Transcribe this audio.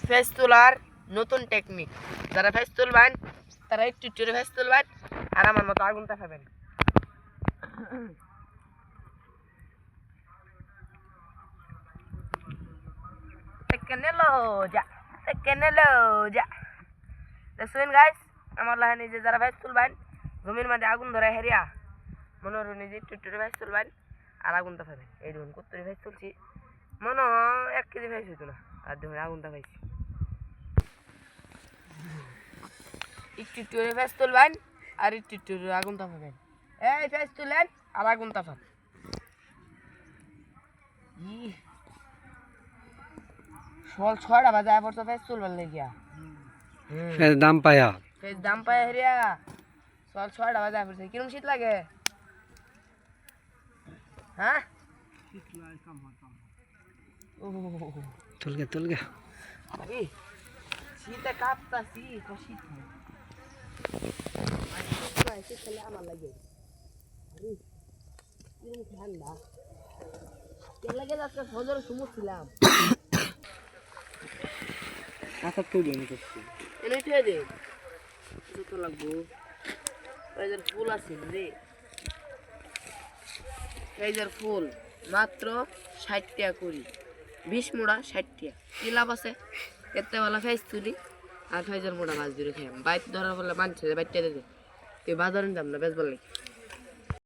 Face তোলার নতুন technique. যারা ফেস তুলবেন তারা একটু একটু ফেস তুলবেন আর আমার মতো আগুনটা খাবেন। দেখছেন গাইস, আমার লাগে নিজে যারা ফেস তুলবেন জমির মধ্যে আগুন ধরে হেরিয়া মনে হলো নিজে একটু একটু ফেস তুলবেন আর আগুনটা খাবেন। এই দেখুন কত ফেস তুলছি, মনে 1 কেজি ফেস হইতো না, আর দেখুন আগুনটা পাইছি। একটু একটু ফেস তুলবেন আর একটু একটু আগুন তাপাবেন। এই ফেস তুলেন আর আগুন তাপান। সকাল 6টা বাজে আবার তো ফেস তুলবার লেগিয়া ফের দাম পায়া ফেস দাম পায় হেরিয়া। সকাল 6টা বাজে পড়ছে, কিরম শীত লাগে? হ্যাঁ তুলগে শীতে কাঁপতাছি, শীত শীতকালে আমার লাগে ঠান্ডা লাগে। আজকে ফজর ঘুমোচ্ছিলাম, আচ্ছা তুই আমি করছি এনে খেয়ে দে জুতো লাগবো। পেঁয়াজের ফুল আছে রে, পেঁয়াজের ফুল মাত্র 60 টাকা করি, 20 মোড়া 60 টাকা। কি লাভ আছে? এতে বেলা ফেস তুলি আর পেঁয়াজের মোড়া মাছ ধরে খাই। বাইক ধরার বলে মানছে বাইকটা দিতে, তুই বাজারে যাম না বেশ বললি।